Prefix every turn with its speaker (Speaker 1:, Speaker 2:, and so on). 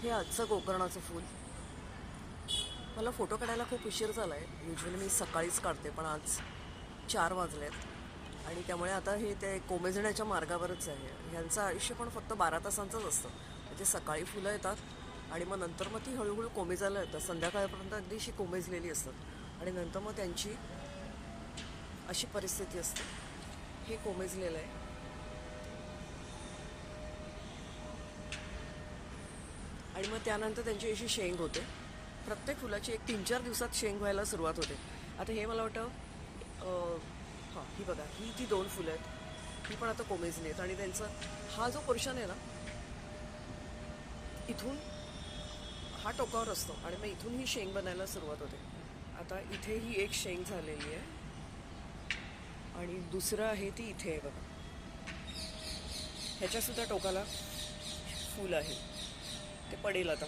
Speaker 1: हे आजचं गोकर्णाचं फूल. मला फोटो काढायला खूप उशीर झाला आहे. युजली मी सकाळीच काढते, पण आज 4 वाजलेत आणि त्यामुळे आता हे ते कोमेजण्याच्या मार्गावरच आहे. ह्यांचं आयुष्य पण फक्त 12 तासांचंच असतं. म्हणजे सकाळी फुलं येतात आणि मग नंतर मग ती हळूहळू कोमेजायला येतात. संध्याकाळपर्यंत अगदीशी कोमेजलेली असतात आणि नंतर मग त्यांची अशी परिस्थिती असते. हे कोमेजलेलं आहे आणि मग त्यानंतर त्यांची अशी शेंग होते. प्रत्येक फुलाची एक 3-4 दिवसात शेंग व्हायला सुरुवात होते. आता हे मला वाटतं हां, ही बघा, ही ती 2 फुलं आहेत. ही पण आता कोमेजली आहेत आणि त्यांचा हा जो पोर्शन आहे ना, इथून हा टोकावर असतो आणि मग इथून ही शेंग बनायला सुरुवात होते. आता इथे ही एक शेंग झालेली आहे आणि दुसरं आहे ती इथे आहे बघा. ह्याच्यासुद्धा टोकाला फूल आहे. ते पडेल आता.